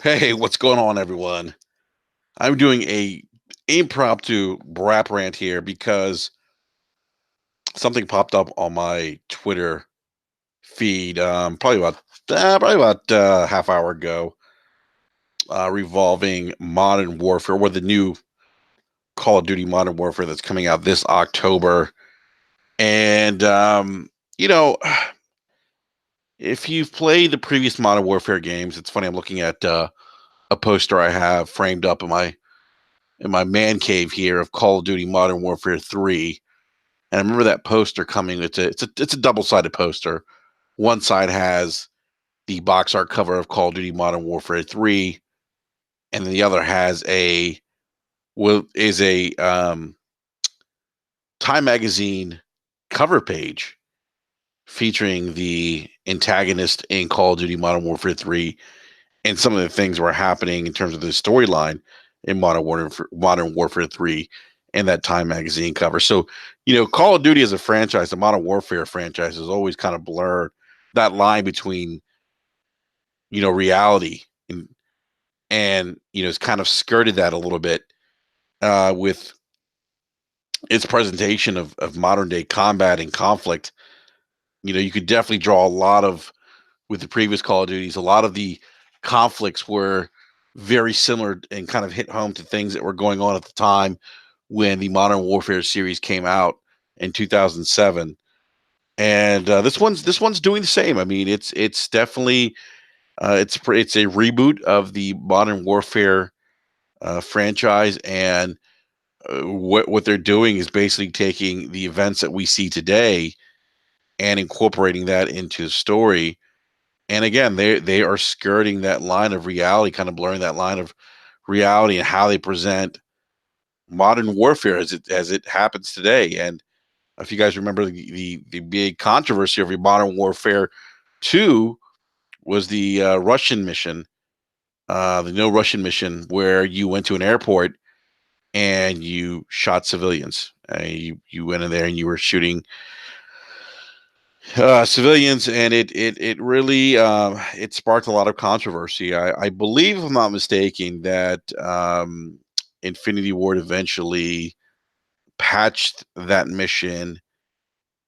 Hey, what's going on, everyone? I'm doing a impromptu rap rant here because something popped up on my Twitter feed, probably about half hour ago, revolving Modern Warfare, or the new Call of Duty Modern Warfare that's coming out this October. And you know, if you've played the previous Modern Warfare games, it's funny. I'm looking at a poster I have framed up in my man cave here of Call of Duty Modern Warfare 3. And I remember that poster coming. It's a double-sided poster. One side has the box art cover of Call of Duty Modern Warfare 3, and then the other has a Time magazine cover page featuring the antagonist in Call of Duty Modern Warfare 3 and some of the things that were happening in terms of the storyline in Modern Warfare 3 and that Time magazine cover. So, Call of Duty as a franchise, the Modern Warfare franchise has always kind of blurred that line between, reality and it's kind of skirted that a little bit with its presentation of modern day combat and conflict. You could definitely draw a lot of with the previous Call of Duties. A lot of the conflicts were very similar and kind of hit home to things that were going on at the time when the Modern Warfare series came out in 2007. And this one's doing the same. I mean, it's definitely it's a reboot of the Modern Warfare franchise, and what they're doing is basically taking the events that we see today and incorporating that into the story. And again, they are skirting that line of reality, kind of blurring that line of reality and how they present modern warfare as it happens today. And if you guys remember the big controversy over Modern Warfare 2 was the Russian mission, the No Russian mission, where you went to an airport and you shot civilians. You went in there and you were shooting civilians, and it really it sparked a lot of controversy. I believe, if I'm not mistaken, that Infinity Ward eventually patched that mission,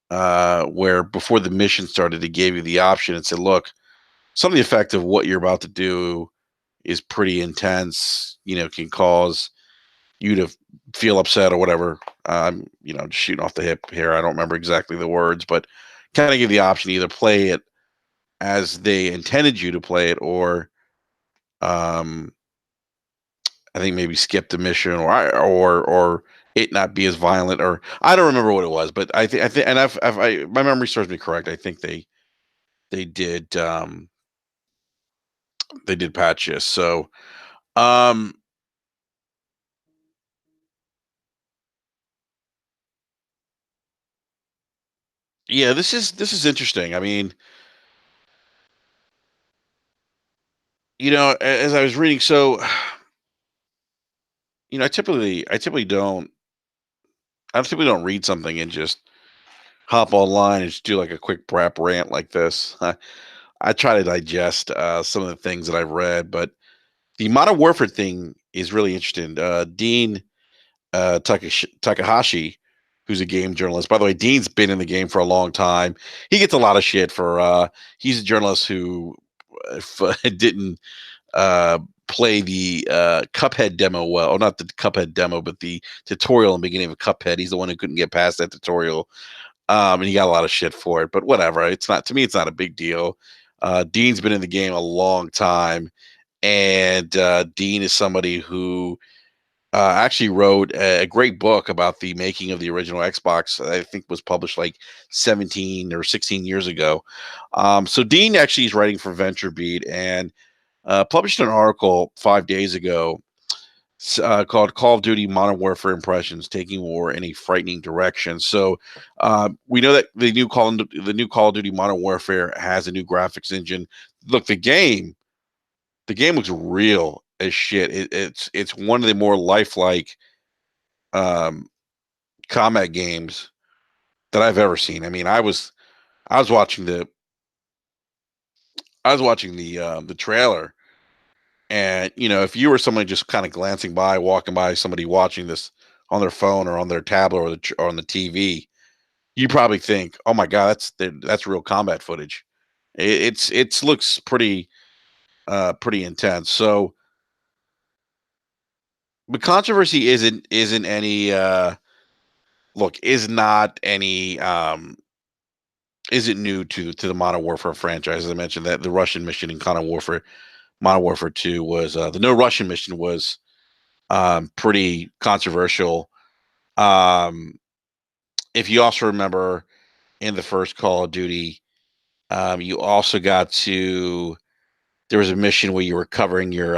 where before the mission started, it gave you the option and said, "Look, some of the effect of what you're about to do is pretty intense. Can cause you to feel upset or whatever." Just shooting off the hip here. I don't remember exactly the words, but kind of give the option to either play it as they intended you to play it, or um, I think maybe skip the mission, or it not be as violent, or I don't remember what it was, but I think, and my memory serves me correct. I think they did they did patch this. So um, yeah, this is interesting. I mean, as I was reading, so I typically don't read something and just hop online and just do like a quick rap rant like this. I try to digest some of the things that I've read, but the Modern Warfare thing is really interesting. Dean Takahashi, who's a game journalist. By the way, Dean's been in the game for a long time. He gets a lot of shit for he's a journalist who didn't uh, play the Cuphead demo well, or not the Cuphead demo, but the tutorial in the beginning of Cuphead. He's the one who couldn't get past that tutorial, and he got a lot of shit for it. But whatever, it's not to me. It's not a big deal. Dean's been in the game a long time, and Dean is somebody who actually wrote a great book about the making of the original Xbox. I think was published like 17 or 16 years ago. So Dean actually is writing for VentureBeat and published an article 5 days ago called "Call of Duty: Modern Warfare Impressions: Taking War in a Frightening Direction." So we know that the new Call of Duty: Modern Warfare has a new graphics engine. Look, the game looks real as shit. It's one of the more lifelike um, combat games that I've ever seen. I mean, I was watching the I was watching the trailer, And if you were somebody just kind of glancing by, walking by somebody watching this on their phone or on their tablet or on the TV, you probably think, "Oh my god, that's real combat footage." It's looks pretty intense. So the controversy isn't any look is not any isn't new to the Modern Warfare franchise. As I mentioned, that the Russian mission in Modern Warfare 2 was the No Russian mission was pretty controversial. Um, if you also remember in the first Call of Duty, you also got to there was a mission where you were covering your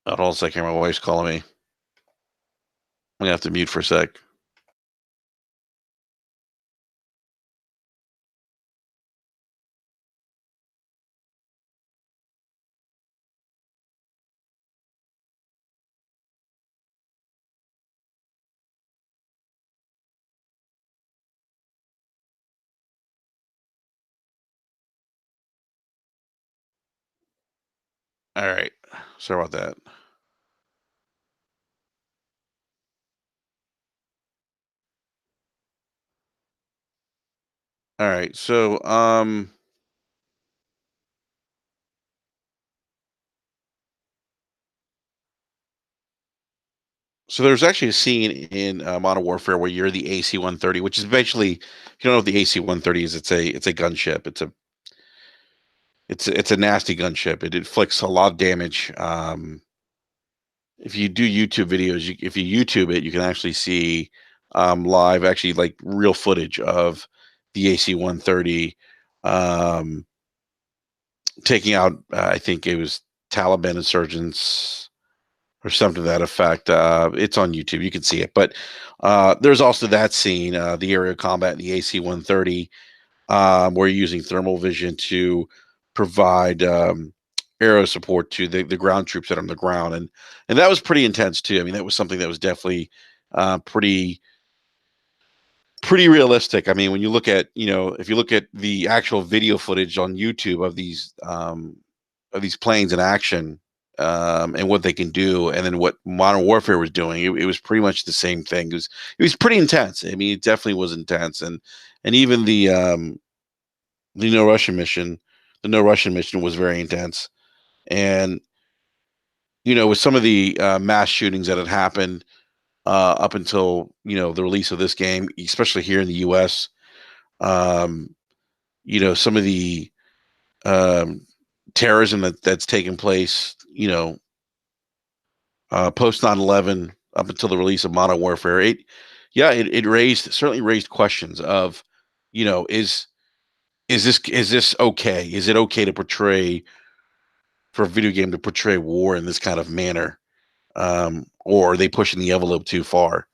hold on a second, my wife's calling me. I'm gonna have to mute for a sec. All right. Sorry about that. All right. So there's actually a scene in Modern Warfare where you're the AC-130, which is basically, if you don't know what the AC-130 is, it's a gunship. It's a nasty gunship. It inflicts a lot of damage. If you do YouTube videos, if you YouTube it, you can actually see live, actually like real footage of the AC-130 um, taking out. I think it was Taliban insurgents or something to that effect. It's on YouTube. You can see it. But there's also that scene, the aerial combat in the AC-130, where you're using thermal vision to provide aero support to the ground troops that are on the ground, and that was pretty intense too. I mean, that was something that was definitely pretty realistic. I mean, when you look at if you look at the actual video footage on YouTube of these planes in action, and what they can do, and then what Modern Warfare was doing, it was pretty much the same thing. It was pretty intense. I mean, it definitely was intense, and even the No Russian mission, the No Russian mission was very intense. And with some of the mass shootings that had happened up until the release of this game, especially here in the U.S., um, some of the um, terrorism that's taken place, post 9/11 up until the release of Modern Warfare, it certainly raised questions of, is this okay? Is it okay to portray for a video game to portray war in this kind of manner, or are they pushing the envelope too far?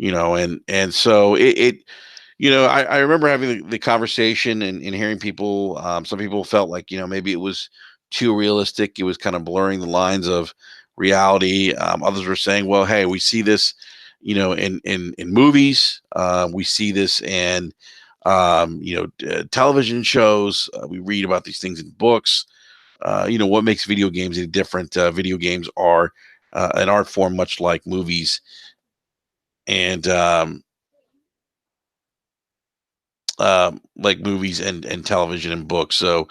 And so I remember having the conversation and hearing people. Some people felt like maybe it was too realistic. It was kind of blurring the lines of reality. Others were saying, well, hey, we see this, in movies. We see this in television shows. We read about these things in books. What makes video games any different? Video games are an art form, much like movies and like movies and television and books. So,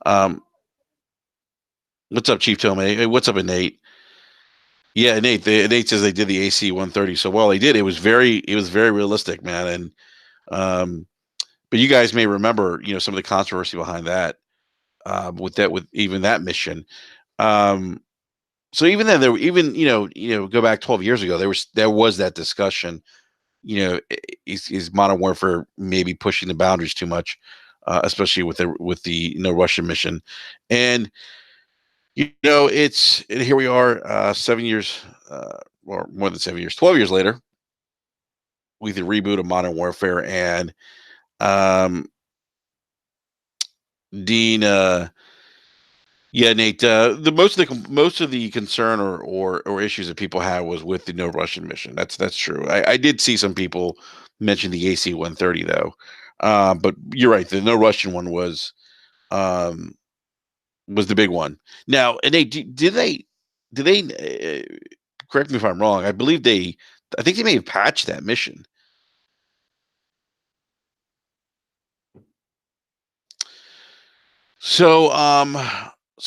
um, what's up, Chief Tomei? Hey, what's up, Nate? Yeah, Nate. Nate says they did the AC-130 so well. They did. It was very realistic, man. And but you guys may remember, some of the controversy behind that, with even that mission. Um, so even then, there were even go back 12 years ago, there was that discussion. Is Modern Warfare maybe pushing the boundaries too much, especially with the No Russian mission, and and here we are, 7 years, or more than 7 years, 12 years later, with the reboot of Modern Warfare, and um, Dean. Yeah, Nate. The most of the concern or issues that people had was with the no Russian mission. That's true. I did see some people mention the AC-130 though, but you're right. The no Russian one um, was the big one. Now, and did they correct me if I'm wrong? I think they may have patched that mission. So,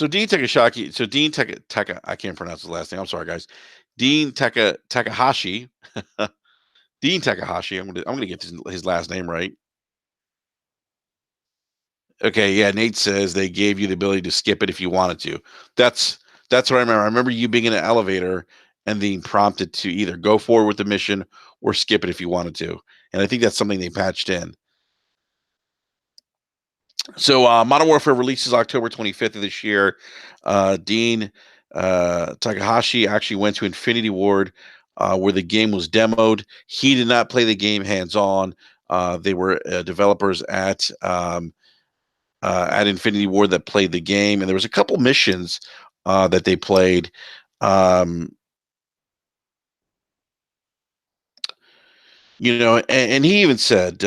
Dean Taka, I can't pronounce his last name. I'm sorry, guys. Takahashi, Dean Takahashi. I'm gonna get his last name right. Okay, yeah. Nate says they gave you the ability to skip it if you wanted to. That's that's what I remember. I remember you being in an elevator and being prompted to either go forward with the mission or skip it if you wanted to. And I think that's something they patched in. So, Modern Warfare releases October 25th of this year. Dean Takahashi actually went to Infinity Ward, where the game was demoed. He did not play the game hands on. They were developers at Infinity Ward that played the game, and there was a couple missions that they played. And he even said,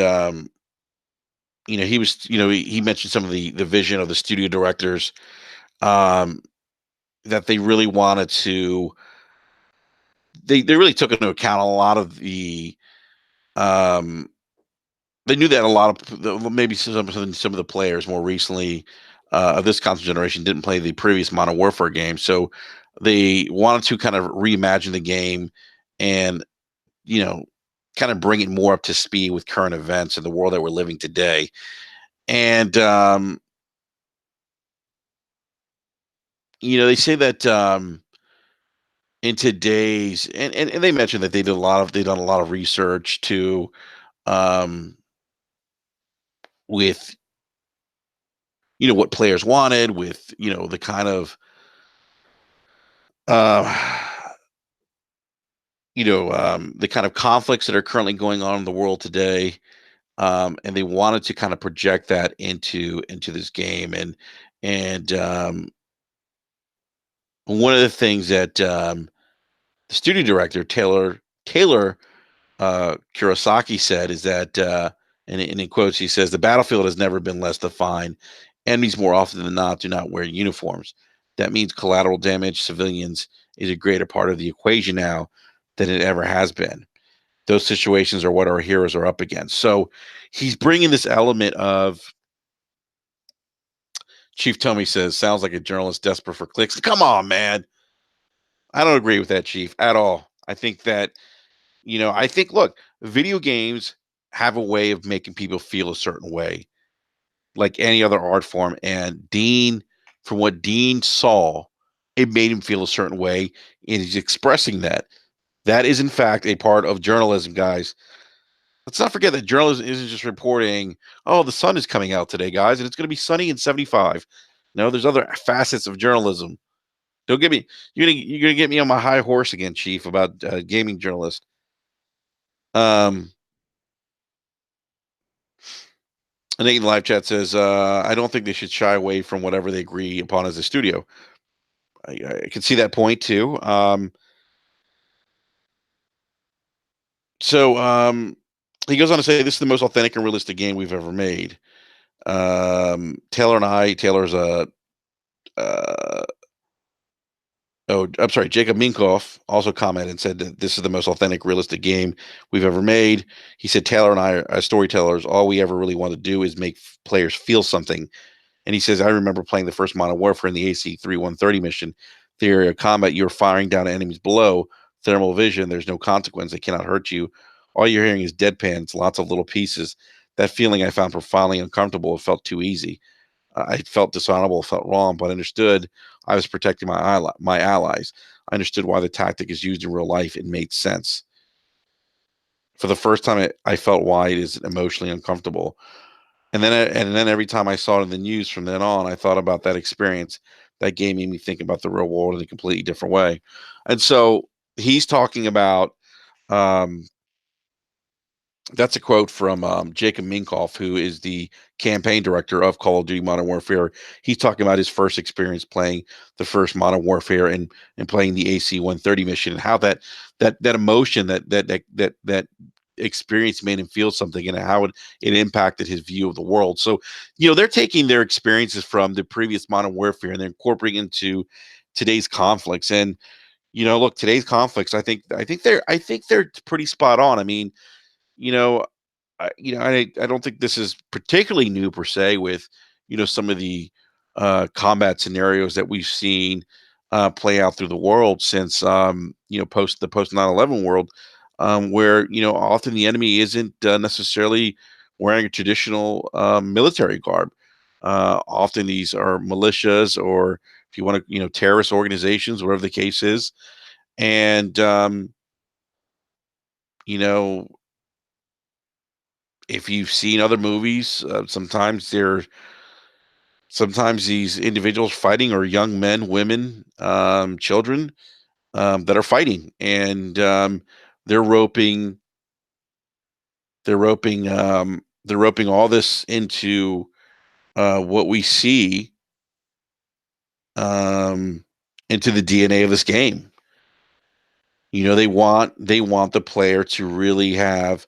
he mentioned some of the vision of the studio directors, um, that they really wanted to. They really took into account a lot of the. Um, they knew that a lot of maybe some of the players more recently of this console generation didn't play the previous Modern Warfare game, so they wanted to kind of reimagine the game and you know kind of bring it more up to speed with current events in the world that we're living today. And they say that in today's and they mentioned that they done a lot of research to um, with what players wanted, with the kind of uh, the kind of conflicts that are currently going on in the world today, and they wanted to kind of project that into this game. And one of the things that the studio director Taylor Kurosaki said is that, and in quotes, he says, "The battlefield has never been less defined. Enemies more often than not do not wear uniforms. That means collateral damage, civilians, is a greater part of the equation now than it ever has been. Those situations are what our heroes are up against." So he's bringing this element of. Chief Tommy says, "Sounds like a journalist desperate for clicks." Come on, man. I don't agree with that, Chief, at all. I think that, look, video games have a way of making people feel a certain way, like any other art form. And from what Dean saw, it made him feel a certain way, and he's expressing that. That is, in fact, a part of journalism, guys. Let's not forget that journalism isn't just reporting, "Oh, the sun is coming out today, guys, and it's going to be sunny and 75." No, there's other facets of journalism. Don't get me. You're gonna get me on my high horse again, Chief, about gaming journalist. Um, Nate in the live chat says, "I don't think they should shy away from whatever they agree upon as a studio." I can see that point too. So he goes on to say, "This is the most authentic and realistic game we've ever made." Taylor's a uh, oh, I'm sorry. Jacob Minkoff also commented and said that this is the most authentic, realistic game we've ever made. He said Taylor and I are storytellers. All we ever really want to do is make players feel something. And he says, "I remember playing the first Modern Warfare in the AC-3130 mission. The area of combat, you're firing down at enemies below. Thermal vision, there's no consequence. They cannot hurt you. All you're hearing is deadpans, lots of little pieces. That feeling I found profoundly uncomfortable. It felt too easy. I felt dishonorable, felt wrong, but I understood I was protecting my allies. I understood why the tactic is used in real life. It made sense. For the first time, I felt why it is emotionally uncomfortable. And then every time I saw it in the news from then on, I thought about that experience. That game made me think about the real world in a completely different way." And so he's talking about, um, That's a quote from Jacob Minkoff, who is the campaign director of Call of Duty Modern Warfare. He's talking about his first experience playing the first Modern Warfare and playing the AC-130 mission, and how that emotion, that experience made him feel something, and how it impacted his view of the world. So, they're taking their experiences from the previous Modern Warfare and they're incorporating into today's conflicts. And look, today's conflicts, I think they're pretty spot on. I mean, you know, I don't think this is particularly new per se with some of the combat scenarios that we've seen play out through the world since post 9/11 world, where often the enemy isn't necessarily wearing a traditional military garb. Often these are militias, or if you want to, terrorist organizations, whatever the case is. And you know if you've seen other movies, sometimes these individuals fighting are young men, women, children, that are fighting, and they're roping they're roping all this into what we see, um, into the DNA of this game. They want the player to really have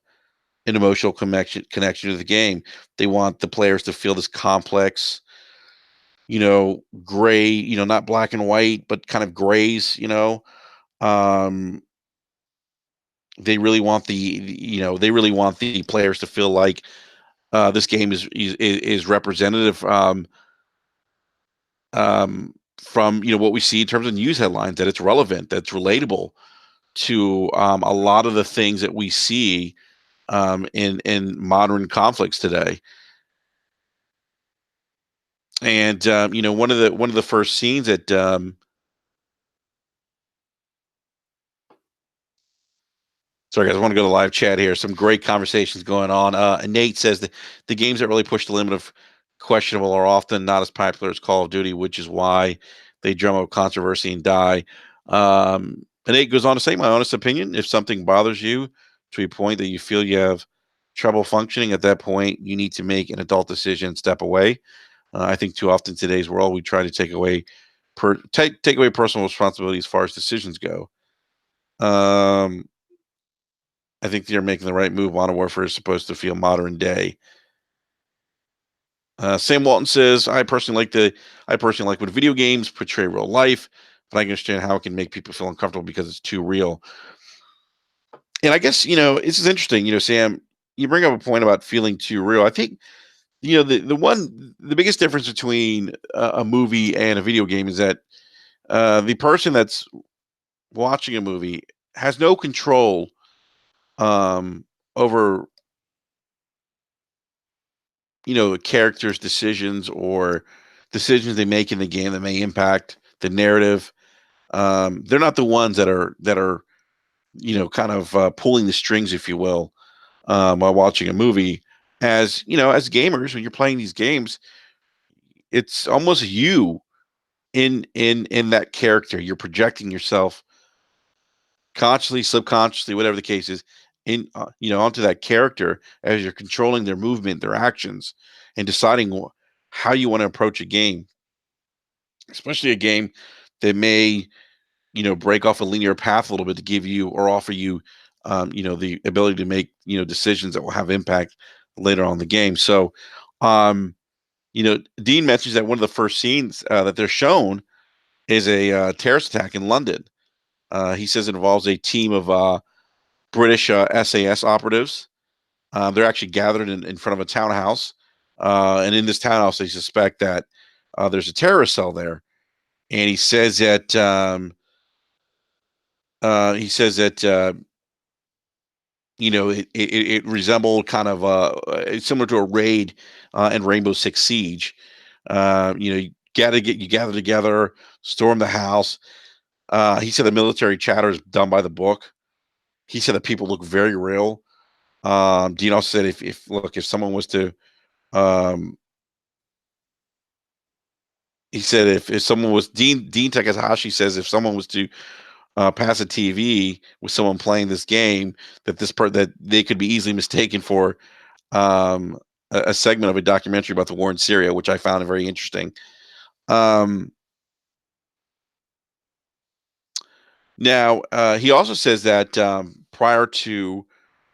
an emotional connection to the game. They want the players to feel this complex, gray, not black and white, but kind of grays. Um, they really want the players to feel like this game is representative, from what we see in terms of news headlines, that it's relevant, that's relatable to a lot of the things that we see in modern conflicts today. And one of the first scenes that sorry, guys, I want to go to live chat here. Some great conversations going on. And Nate says that the games that really push the limit of questionable are often not as popular as Call of Duty, which is why they drum up controversy and die. And Nate goes on to say, my honest opinion, if something bothers you to a point that you feel you have trouble functioning, at that point, you need to make an adult decision and step away. I think too often in today's world, we try to take away personal responsibility as far as decisions go. Um, I think you're making the right move. Modern Warfare is supposed to feel modern day. Sam Walton says, I personally like when video games portray real life, but I can understand how it can make people feel uncomfortable because it's too real." And I guess this is interesting. Sam, you bring up a point about feeling too real. I think the biggest difference between a movie and a video game is that the person that's watching a movie has no control um, over the characters' decisions or decisions they make in the game that may impact the narrative. They're not the ones that are kind of pulling the strings, if you will, while watching a movie. As gamers, when you're playing these games, it's almost you in that character. You're projecting yourself consciously, subconsciously, whatever the case is, onto that character as you're controlling their movement, their actions, and deciding how you want to approach a game, especially a game that may break off a linear path a little bit to give you or offer you the ability to make decisions that will have impact later on in the game. So um Dean mentions that one of the first scenes that they're shown is a terrorist attack in London. He says it involves a team of British SAS operatives. They're actually gathered in front of a townhouse, and in this townhouse they suspect that there's a terrorist cell there. And he says that it resembled kind of it's similar to a raid in Rainbow Six Siege. You gather together, storm the house. He said the military chatter is done by the book. He said that people look very real. Dean said if someone was to um, he said if someone was Dean Takahashi says if someone was to past a TV with someone playing this game that they could be easily mistaken for um, a segment of a documentary about the war in Syria, which I found very interesting. Um, Now, he also says that prior to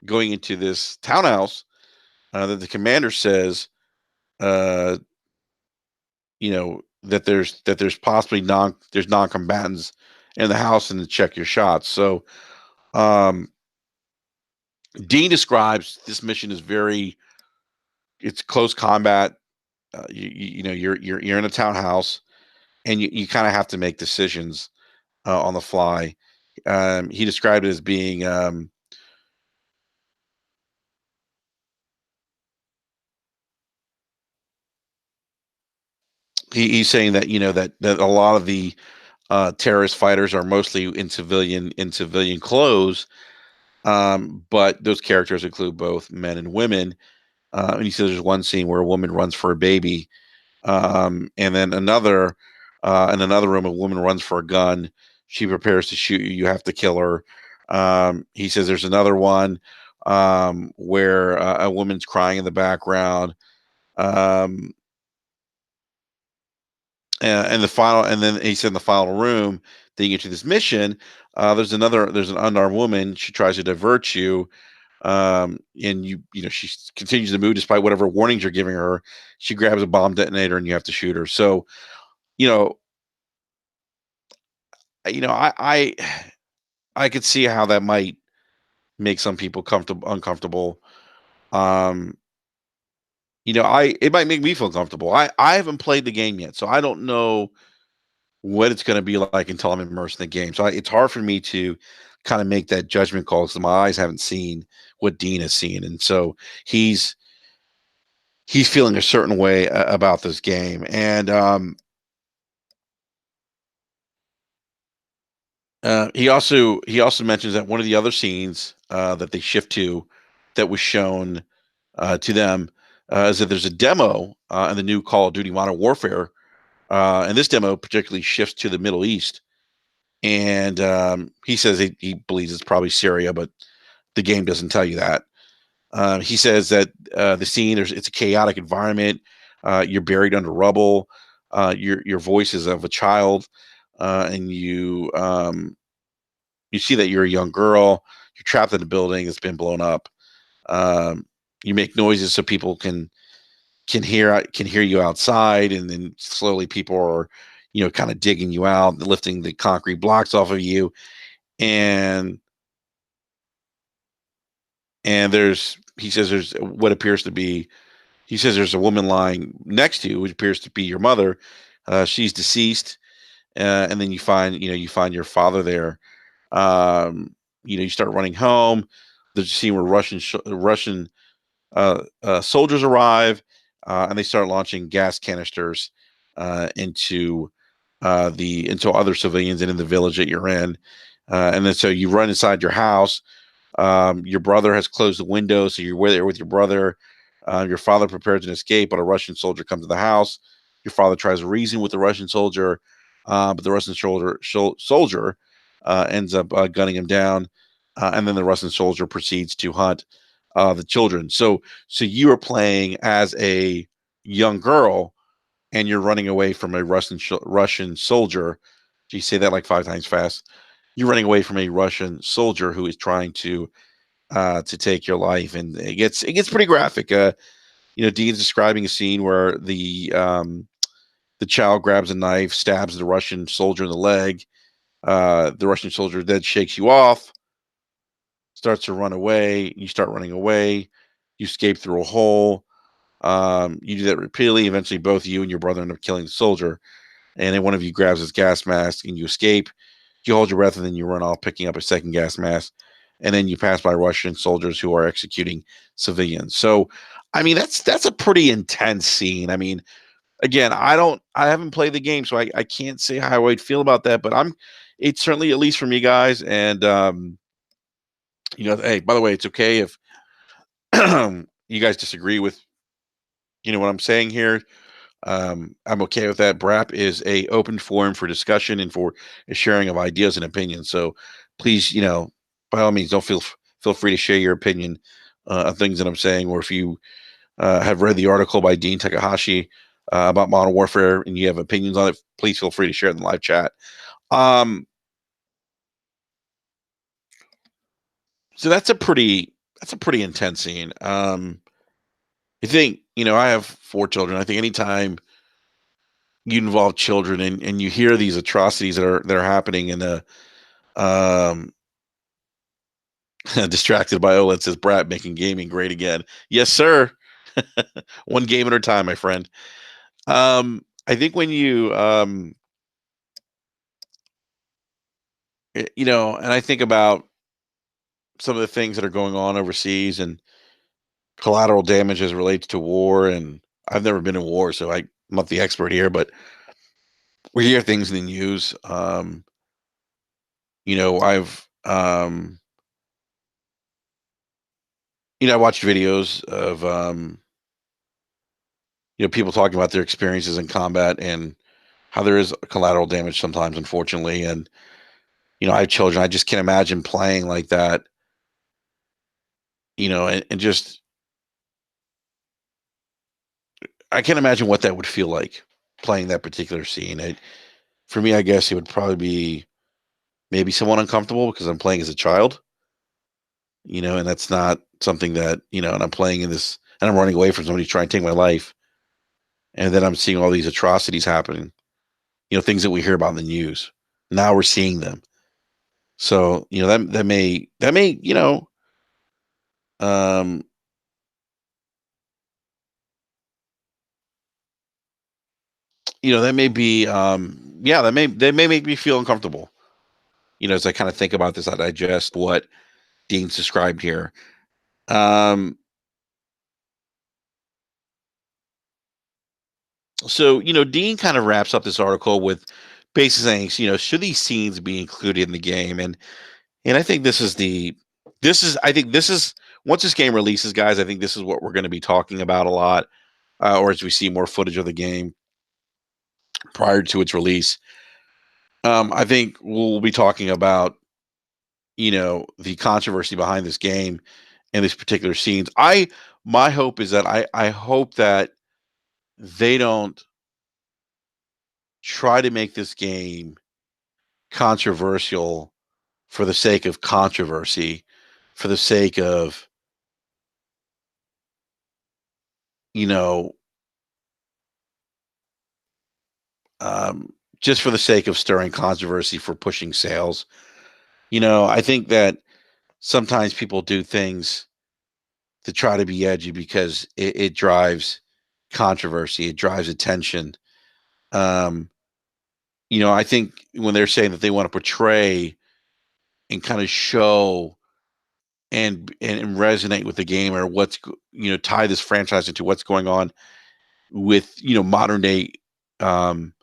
going into this townhouse, that the commander says, uh, that there's possibly non-combatants in the house and to check your shots. So um, Dean describes this mission as it's close combat. You're in a townhouse and you kind of have to make decisions on the fly. He described it as being he's saying that that a lot of the terrorist fighters are mostly in civilian clothes, but those characters include both men and women. And he says there's one scene where a woman runs for a baby, and then in another room, a woman runs for a gun. She prepares to shoot you. You have to kill her. He says there's another one where a woman's crying in the background. Um, and then he said in the final room that you get to this mission, there's an unarmed woman. She tries to divert you, and she continues to move despite whatever warnings you're giving her. She grabs a bomb detonator, and you have to shoot her. So, you know, I I could see how that might make some people comfortable uncomfortable. Um, I it might make me feel comfortable. I haven't played the game yet, so I don't know what it's going to be like until I'm immersed in the game. So it's hard for me to kind of make that judgment call because my eyes haven't seen what Dean has seen, and so he's he's feeling a certain way about this game. And he also mentions that one of the other scenes that they shift to that was shown to them is that there's a demo in the new Call of Duty Modern Warfare, and this demo particularly shifts to the Middle East. And he says he believes it's probably Syria, but the game doesn't tell you that. He says that the scene it's a chaotic environment. You're buried under rubble. Your voice is of a child, and you see that you're a young girl. You're trapped in a building that's been blown up. Um, you make noises so people can hear you outside, and then slowly people are kind of digging you out, lifting the concrete blocks off of you, and there's he says there's what appears to be he says there's a woman lying next to you, which appears to be your mother. She's deceased, and then you find your father there. You start running home. There's a scene where Russian soldiers arrive, and they start launching gas canisters into other civilians and in the village that you're in. And then so you run inside your house. Your brother has closed the window, so you're there with your brother. Your father prepares an escape, but a Russian soldier comes to the house. Your father tries to reason with the Russian soldier, but the Russian soldier ends up gunning him down, and then the Russian soldier proceeds to hunt the children. So you are playing as a young girl, and you're running away from a Russian soldier. Do you say that like five times fast? You're running away from a Russian soldier who is trying to take your life, and it gets pretty graphic. Dean's describing a scene where the child grabs a knife, stabs the Russian soldier in the leg. The Russian soldier then shakes you off, starts to run away. You start running away. You escape through a hole. You do that repeatedly. Eventually, both you and your brother end up killing the soldier, and then one of you grabs his gas mask and you escape. You hold your breath and then you run off, picking up a second gas mask, and then you pass by Russian soldiers who are executing civilians. So, I mean, that's a pretty intense scene. I mean, again, I haven't played the game, so I can't say how I'd feel about that. But it's certainly at least for me, guys. And hey, by the way, it's okay if you guys disagree with what I'm saying here. I'm okay with that. BRAP is a open forum for discussion and for a sharing of ideas and opinions. So please, by all means, don't feel free to share your opinion on things that I'm saying, or if you have read the article by Dean Takahashi about Modern Warfare and you have opinions on it, please feel free to share it in the live chat. Um, so that's a pretty intense scene. I think I have 4 children. I think anytime you involve children and you hear these atrocities that are happening in the um distracted by OLED says Brat making gaming great again. Yes, sir. One game at a time, my friend. I think when and I think about some of the things that are going on overseas and collateral damage as it relates to war. And I've never been in war, so I'm not the expert here, but we hear things in the news. I've I watched videos of people talking about their experiences in combat and how there is collateral damage sometimes, unfortunately. And I have children. I just can't imagine playing like that. And just I can't imagine what that would feel like playing that particular scene. For me, I guess it would probably be maybe somewhat uncomfortable because I'm playing as a child, and that's not something that, and I'm playing in this and I'm running away from somebody trying to take my life. And then I'm seeing all these atrocities happening, things that we hear about in the news. Now we're seeing them. So, that may, um, that may be, yeah, that may make me feel uncomfortable, as I kind of think about this, I digest what Dean's described here. Um, so, Dean kind of wraps up this article with basically saying, should these scenes be included in the game? And I think this is once this game releases, guys, I think this is what we're going to be talking about a lot, or as we see more footage of the game prior to its release. I think we'll be talking about, the controversy behind this game and these particular scenes. My hope is that I hope that they don't try to make this game controversial for the sake of controversy, for the sake of, you know, um, just for the sake of stirring controversy for pushing sales. I think that sometimes people do things to try to be edgy because it drives controversy, it drives attention. Um, I think when they're saying that they want to portray and kind of show and resonate with the game, or tie this franchise into what's going on with modern day, um,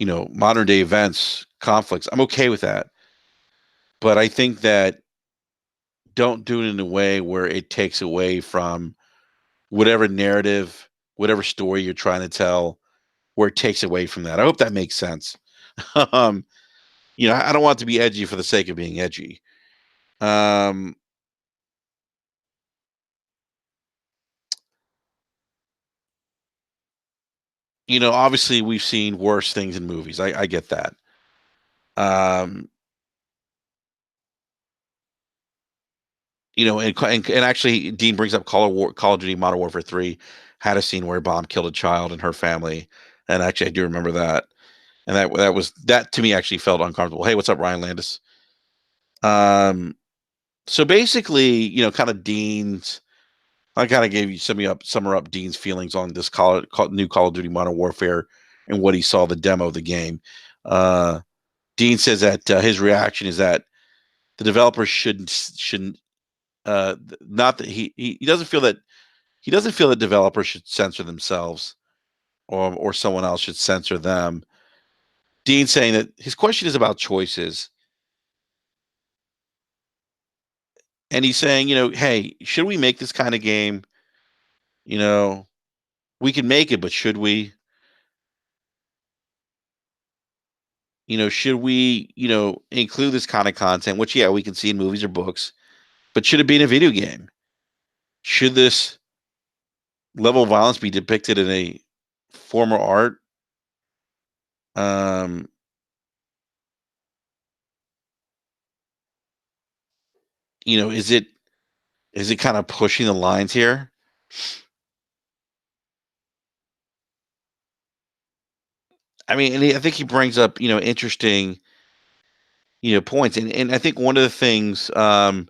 modern day events, conflicts. I'm okay with that, but I think that don't do it in a way where it takes away from whatever narrative, whatever story you're trying to tell, where it takes away from that. I hope that makes sense. um, I don't want to be edgy for the sake of being edgy. Um, Obviously we've seen worse things in movies. I get that. Um, and actually Dean brings up Call of Duty Modern Warfare 3 had a scene where a bomb killed a child and her family. And actually I do remember that. And that to me actually felt uncomfortable. Hey, what's up, Ryan Landis? Um, so basically, kind of Dean's. I kind of gave you summer up Dean's feelings on this new Call of Duty Modern Warfare and what he saw the demo of the game. Uh, Dean says that his reaction is that the developers shouldn't not that he doesn't feel that developers should censor themselves, or someone else should censor them. Dean saying that his question is about choices, and he's saying, hey, should we make this kind of game? You know, we can make it, but should we? Should we, include this kind of content, which, yeah, we can see in movies or books, but should it be in a video game? Should this level of violence be depicted in a form of art? Um, is it kind of pushing the lines here? I mean, and I think he brings up, interesting, points. And I think one of the things, yeah,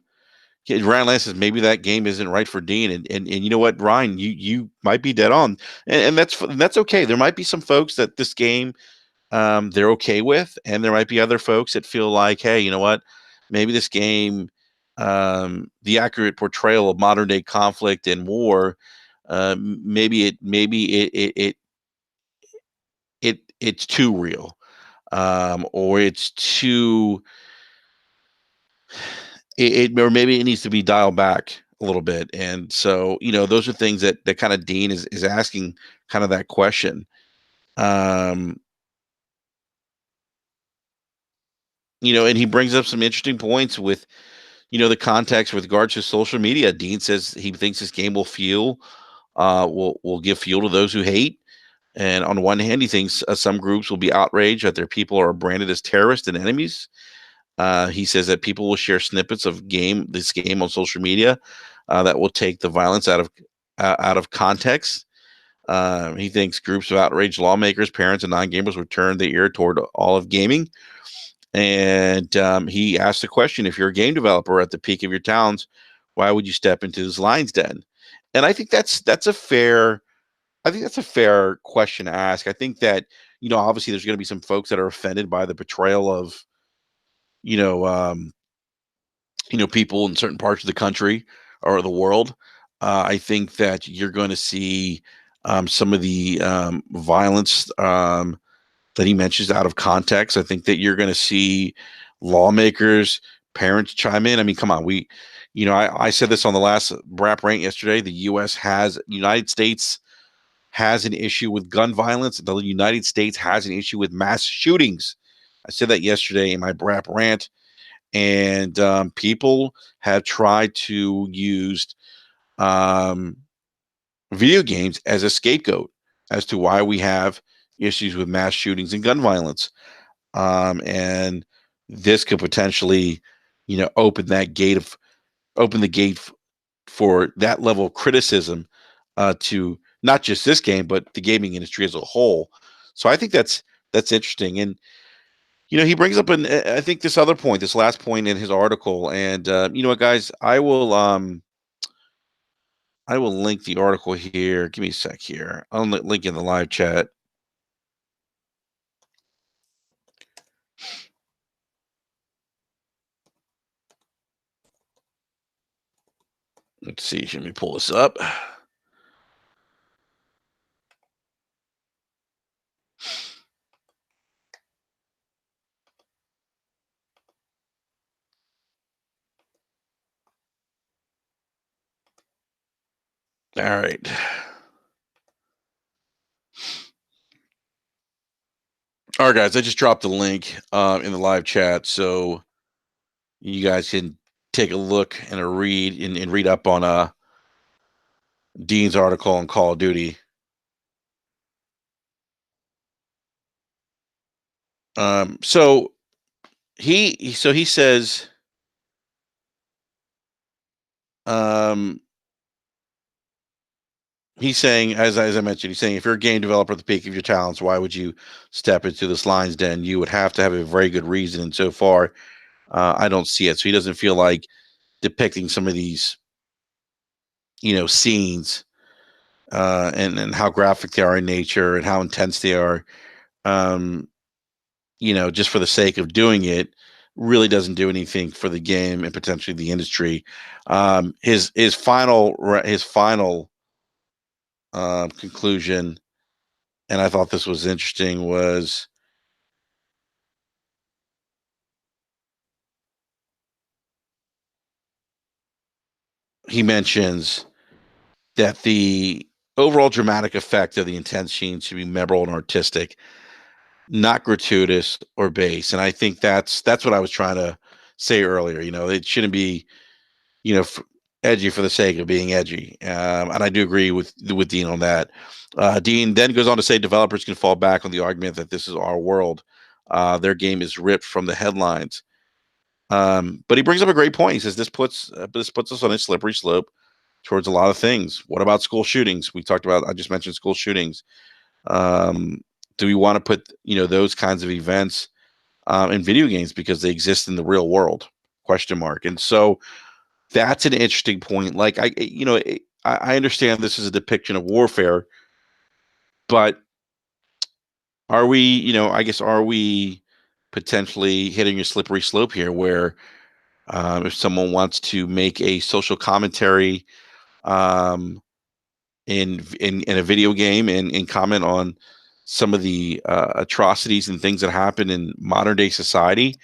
Ryan Lance says maybe that game isn't right for Dean, and you know what, Ryan, you might be dead on, and that's okay. There might be some folks that this game, they're okay with, and there might be other folks that feel like, hey, you know what, maybe this game, the accurate portrayal of modern day conflict and war, maybe it's too real, or it's too or maybe it needs to be dialed back a little bit. And so, those are things that kind of Dean is asking, kind of that question. Um, and he brings up some interesting points with, the context with regards to social media. Dean says he thinks this game will give fuel to those who hate. And on one hand, he thinks some groups will be outraged that their people are branded as terrorists and enemies. He says that people will share snippets of this game on social media, that will take the violence out of context. He thinks groups of outraged lawmakers, parents, and non-gamers will turn their ear toward all of gaming. And he asked the question: if you're a game developer at the peak of your talents, why would you step into this lion's den? And I think that's a fair question to ask. I think that, obviously there's going to be some folks that are offended by the portrayal of, you know um, people in certain parts of the country or the world. I think that you're going to see, some of the, violence, that he mentions out of context. I think that you're going to see lawmakers, parents chime in. I mean, come on, I said this on the last rap rant yesterday. United States has an issue with gun violence. The United States has an issue with mass shootings. I said that yesterday in my rap rant, and people have tried to use, um, video games as a scapegoat as to why we have issues with mass shootings and gun violence. And this could potentially, open the gate for that level of criticism, to not just this game, but the gaming industry as a whole. So I think that's interesting. And he brings up I think this other point, this last point in his article. And you know what, guys, I will link the article here. Give me a sec here. I'll link in the live chat. Let's see. Let me pull this up. All right. All right, guys. I just dropped the link, in the live chat, so you guys can take a look and a read and read up on Dean's article on Call of Duty. So he says, um, he's saying, as I mentioned, he's saying, if you're a game developer at the peak of your talents, why would you step into this lion's den? You would have to have a very good reason. And so far, I don't see it. So he doesn't feel like depicting some of these, scenes, and how graphic they are in nature and how intense they are, um, just for the sake of doing it, really doesn't do anything for the game and potentially the industry. His final conclusion, and I thought this was interesting, was he mentions that overall dramatic effect of the intense scenes should be memorable and artistic, not gratuitous or base. And I think that's what I was trying to say earlier. It shouldn't be you know edgy for the sake of being edgy. And I do agree with Dean on that. Dean then goes on to say developers can fall back on the argument that this is our world. Their game is ripped from the headlines. But he brings up a great point. He says this puts us on a slippery slope towards a lot of things. What about school shootings? We talked about. I just mentioned school shootings. Um, do we want to put those kinds of events in video games because they exist in the real world? Question mark. And so that's an interesting point. Like I understand this is a depiction of warfare, but are we? I guess are we potentially hitting a slippery slope here where if someone wants to make a social commentary um, in a video game and comment on some of the atrocities and things that happen in modern day society,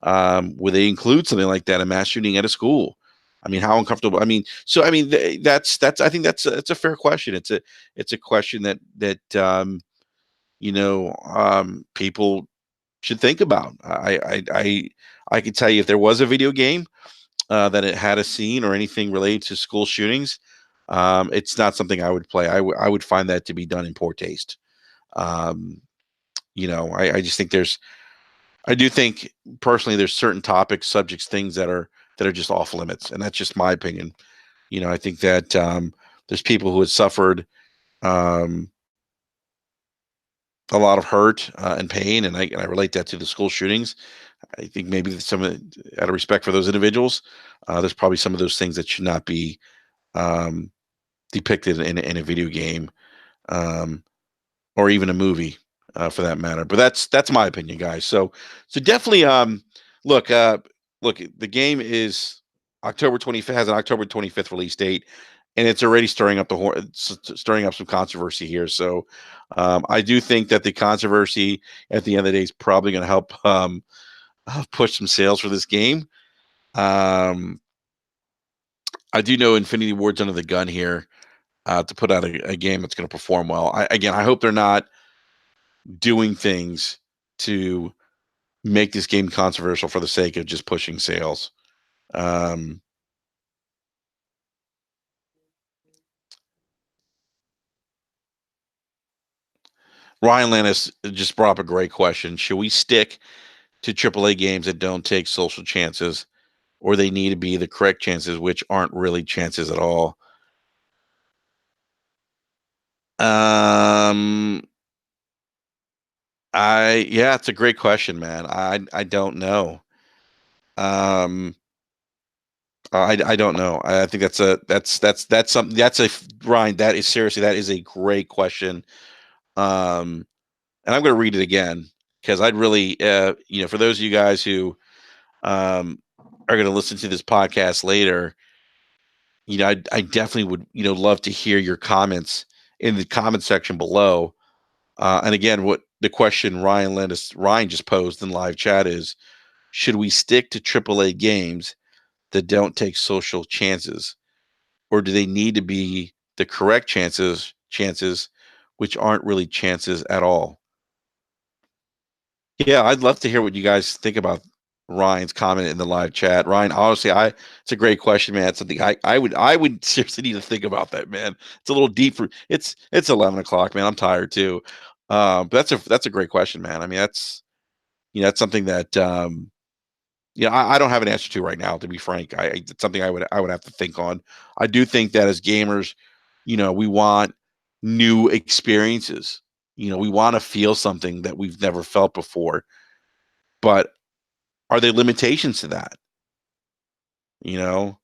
would they include something like that, a mass shooting at a school? I mean, how uncomfortable? I mean, so I mean, that's. I think it's a fair question. It's a question that people should think about. I could tell you if there was a video game that it had a scene or anything related to school shootings, it's not something I would play. I would find that to be done in poor taste. Um, I just think I do think personally there's certain topics, subjects, things that are just off limits, and that's just my opinion. I think that there's people who had suffered um, a lot of hurt and pain, and I relate that to the school shootings. I think maybe out of respect for those individuals, there's probably some of those things that should not be um, depicted in a video game um, or even a movie for that matter. But that's my opinion, guys. So definitely look look the game is October 25th has an October 25th release date, and it's already stirring up some controversy here. So I do think that the controversy at the end of the day is probably going to help push some sales for this game. Um, I do know Infinity Ward's under the gun here to put out a game that's going to perform well. I hope they're not doing things to make this game controversial for the sake of just pushing sales. Um, Ryan Lannis just brought up a great question. Should we stick to AAA games that don't take social chances, or they need to be the correct chances, which aren't really chances at all? Um, it's a great question, man. I don't know. Um, I don't know. I think that's something Ryan. That is seriously that is a great question. Um, and I'm going to read it again because I'd really, for those of you guys who are going to listen to this podcast later, I definitely would, love to hear your comments in the comment section below. And again, what the question Ryan just posed in live chat is: should we stick to AAA games that don't take social chances, or do they need to be the correct chances, which aren't really chances at all? Yeah, I'd love to hear what you guys think about Ryan's comment in the live chat. Ryan, honestly, it's a great question, man. It's something I would seriously need to think about that, man. It's a little deep for it's 11 o'clock, man. I'm tired too. But that's a great question, man. I mean, that's something that I don't have an answer to right now, to be frank. It's something I would have to think on. I do think that as gamers, we want new experiences. We want to feel something that we've never felt before. But are there limitations to that? You know,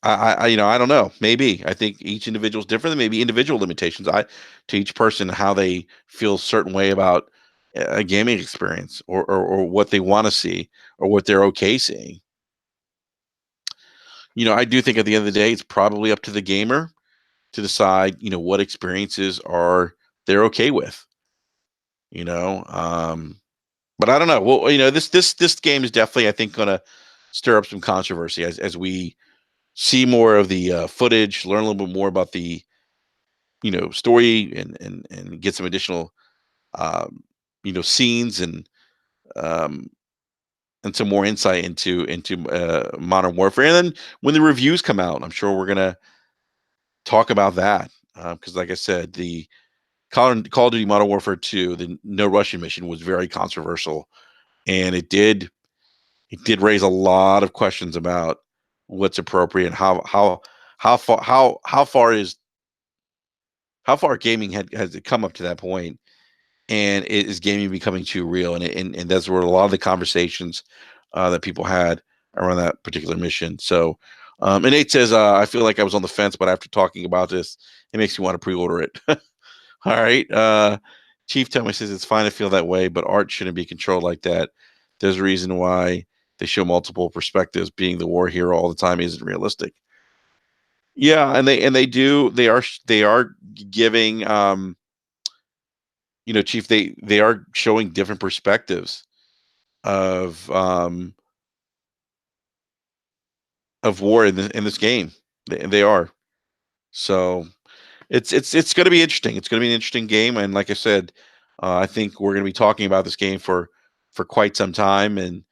I don't know. Maybe I think each individual is different. There may be individual limitations. To each person how they feel a certain way about a gaming experience or what they want to see or what they're okay seeing. I do think at the end of the day, it's probably up to the gamer to decide, what experiences are they're okay with. You know, but I don't know. Well, this game is definitely, I think, going to stir up some controversy as we see more of the footage, learn a little bit more about the story and get some additional um, scenes um, and some more insight into modern warfare. And then when the reviews come out, I'm sure we're gonna talk about that because, like I said, the Call of Duty Modern Warfare 2, the no Russian mission, was very controversial, and it did raise a lot of questions about what's appropriate and how far gaming has it come up to that point, and is gaming becoming too real, and that's where a lot of the conversations that people had around that particular mission. So, and Nate says, I feel like I was on the fence, but after talking about this, it makes me want to pre-order it. All right. Chief Tommy says it's fine to feel that way, but art shouldn't be controlled like that. There's a reason why they show multiple perspectives. Being the war hero all the time isn't realistic. Yeah, and they are giving Chief, they are showing different perspectives of um of war in this game. They are. So it's going to be interesting. It's going to be an interesting game, and like I said, I think we're going to be talking about this game for quite some time, and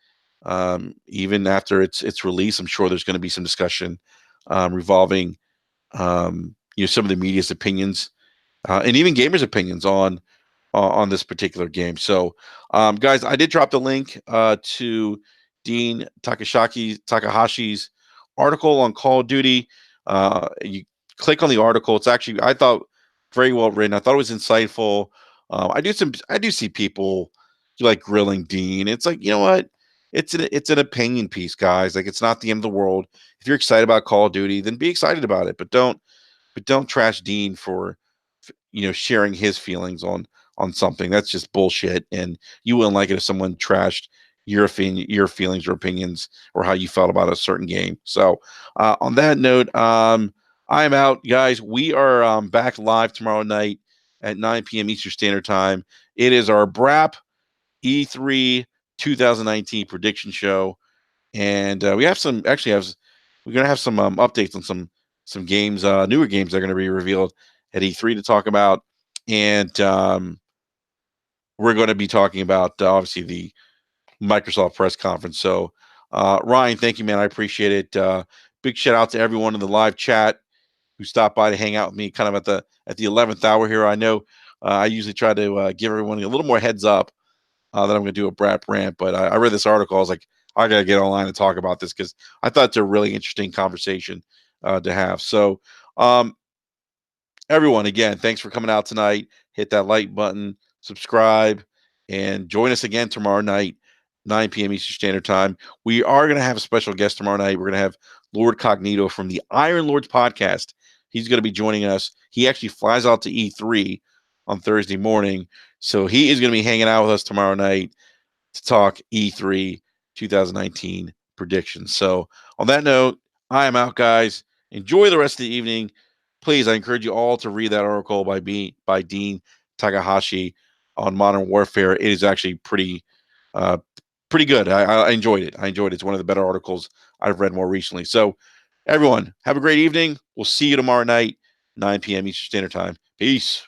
even after its release, I'm sure there's going to be some discussion revolving some of the media's opinions and even gamers' opinions on this particular game. So, guys, I did drop the link to Dean Takahashi's article on Call of Duty. You click on the article. It's actually, I thought, very well written. I thought it was insightful. I do see people like grilling Dean. It's like, you know what? It's an opinion piece, guys. Like, it's not the end of the world. If you're excited about Call of Duty, then be excited about it. But don't trash Dean for sharing his feelings on something. That's just bullshit, and you wouldn't like it if someone trashed your feelings or opinions or how you felt about a certain game. So, on that note, I'm out, guys. We are back live tomorrow night at 9 p.m. Eastern Standard Time. It is our BRAP E3 2019 prediction show, and we have some actually have we're gonna have some updates on some games, newer games that are gonna be revealed at E3 to talk about, and we're going to be talking about obviously the Microsoft press conference. So, Ryan, thank you, man. I appreciate it. Big shout out to everyone in the live chat who stopped by to hang out with me, kind of at the 11th hour here. I know I usually try to give everyone a little more heads up that I'm going to do a brat rant, but I read this article. I was like, I got to get online and talk about this because I thought it's a really interesting conversation to have. So, um, everyone, again, thanks for coming out tonight. Hit that like button, subscribe, and join us again tomorrow night, 9 p.m. Eastern Standard Time. We are going to have a special guest tomorrow night. We're going to have Lord Cognito from the Iron Lords podcast. He's going to be joining us. He actually flies out to E3 on Thursday morning. So he is going to be hanging out with us tomorrow night to talk E3 2019 predictions. So, on that note, I am out, guys. Enjoy the rest of the evening. Please, I encourage you all to read that article by Dean Takahashi on Modern Warfare. It is actually uh, pretty good. I enjoyed it. I enjoyed it. It's one of the better articles I've read more recently. So, everyone, have a great evening. We'll see you tomorrow night, 9 p.m. Eastern Standard Time. Peace.